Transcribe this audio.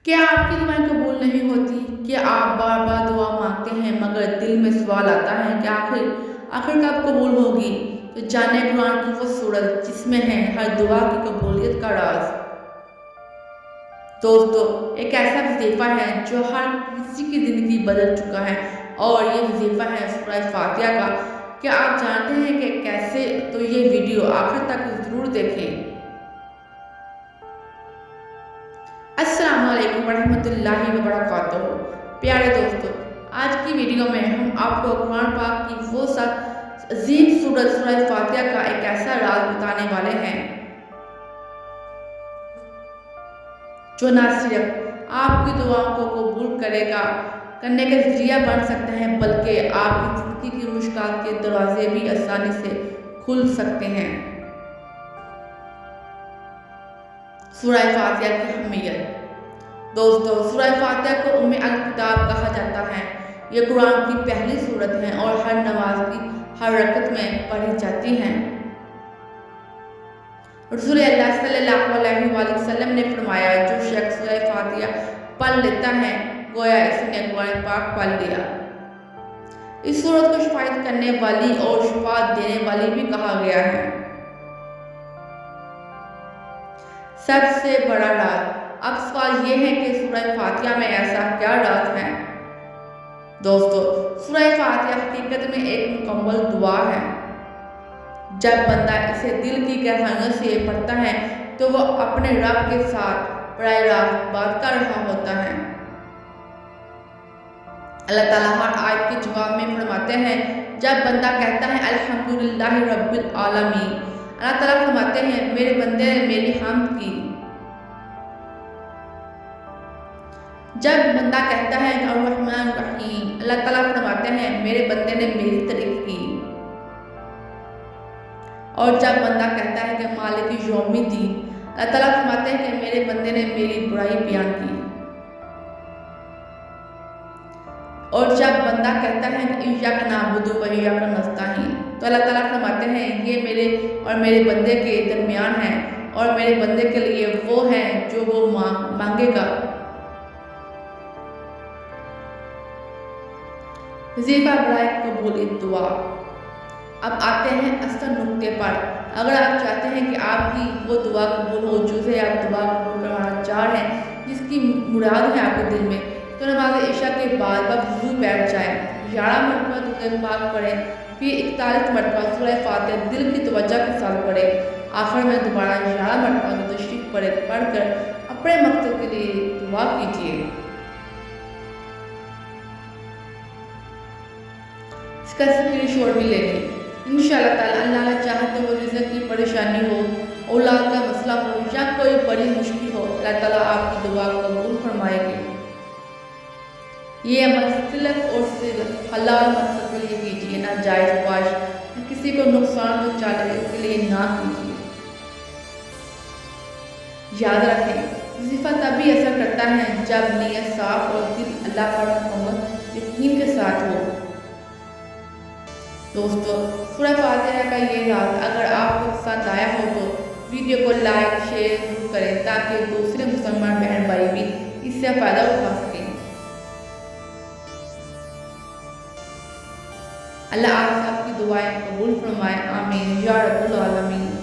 کیا آپ کی دعائیں قبول نہیں ہوتی؟ کیا آپ بار بار دعا مانگتے ہیں مگر دل میں سوال آتا ہے کہ آخر کب قبول ہوگی؟ تو جانے قرآن کی وہ سورت جس میں ہے ہر دعا کی قبولیت کا راز۔ دوستو، ایک ایسا وظیفہ ہے جو ہر کسی کی زندگی بدل چکا ہے اور یہ وظیفہ ہے سورہ فاتحہ کا۔ کیا آپ جانتے ہیں کہ کیسے؟ تو یہ ویڈیو آخر تک ضرور دیکھیں۔ السلام علیکم ورحمۃ اللہ وبرکاتہ۔ پیارے دوستو، آج کی ویڈیو میں ہم آپ کو قرآن پاک کی وہ عظیم سورت سورہ فاتحہ کا ایک ایسا راز بتانے والے ہیں جو نہ صرف آپ کی دعاؤں کو قبول کرنے کا ذریعہ بن سکتا ہے بلکہ آپ کی زندگی کی مشکلات کے دروازے بھی آسانی سے کھل سکتے ہیں۔ سورہ فاتحہ کی اہمیت۔ دوستو، سورہ فاتحہ کو ام الکتاب کہا جاتا ہے۔ یہ قرآن کی پہلی سورت ہے اور ہر نماز کی ہر رکعت میں پڑھی جاتی ہے۔ رسول اللہ صلی اللہ علیہ وآلہ وسلم نے فرمایا، جو شخص سورہ فاتحہ پڑھ لیتا ہے گویا اس نے قرآن پاک پڑھ لیا۔ اس سورت کو شفاعت کرنے والی اور شفاعت دینے والی بھی کہا گیا ہے۔ سب سے بڑا راز۔ اب سوال یہ ہے کہ سورہ فاتحہ میں ایسا کیا راز ہے؟ دوستو، سورہ فاتحہ حقیقت میں ایک مکمل دعا ہے۔ جب بندہ اسے دل کی گہرائیوں سے پڑھتا ہے تو وہ اپنے رب کے ساتھ براہ راست بات کر رہا ہوتا ہے۔ اللہ تعالیٰ ہر آیت کے جواب میں فرماتے ہیں، جب بندہ کہتا ہے الحمدللہ رب العالمین، اللہ تعالیٰ فرماتے ہیں میرے بندے نے میری حمد کی۔ جب بندہ کہتا ہے الرحمن الرحیم، اللہ تعالیٰ فرماتے ہیں میرے بندے نے میری تعریف کی۔ اور جب بندہ کہتا ہے کہ مالک یوم الدین، اللہ تعالیٰ فرماتے ہیں کہ میرے بندے نے میری برائی بیان کی۔ اور جب بندہ کہتا ہے ایاک نعبد و ایاک نستعین، تو اللہ تعالیٰ فرماتے ہیں یہ میرے اور میرے بندے کے درمیان ہے اور میرے بندے کے لیے وہ ہے جو وہ مانگے گا۔ وظیفہ برائے قبولیت دعا۔ اب آتے ہیں اصل نقطے پر۔ اگر آپ چاہتے ہیں کہ آپ کی وہ دعا قبول ہو جسے آپ دعا قبول کروانا چاہ رہے ہیں، جس کی مراد ہے آپ کے دل میں، تو نماز عشاء کے بعد وضو بیٹھ جائیں، 11 مرتبہ درود پاک پڑھیں، پھر 41 مرتبہ سورہ فاتحہ دل کی توجہ کے ساتھ پڑھیں، آخر میں دوبارہ 11 مرتبہ تشریف پڑھ کر اپنے مقصد کے لیے دعا کیجیے۔ اس کا اسکرین شاٹ بھی لے لیں۔ انشاءاللہ تعالیٰ اللہ چاہے تو وہ رزق کی پریشانی ہو، اولاد کا مسئلہ ہو یا کوئی بڑی مشکل ہو، اللہ تعالیٰ آپ کی دعا کو قبول فرمائے گے۔ یہ عمل صرف اور صرف حلال مقصد کے لیے کیجیے، نہ جائز خواہش، نہ کسی کو نقصان پہنچانے کے لیے نہ کیجیے۔ یاد رکھیں، وظیفہ تبھی اثر کرتا ہے جب نیت صاف اور دل اللہ پر مکمل یقین کے ساتھ ہو۔ دوستو، سورہ فاتحہ کا یہ راز اگر آپ کو پسند آیا ہو تو ویڈیو کو لائک شیئر ضرور کریں تاکہ دوسرے مسلمان بہن بھائی بھی اس سے فائدہ اٹھا سکیں۔ اللہ آپ سب کی دعائیں قبول فرمائے، آمین یا رب العالمین۔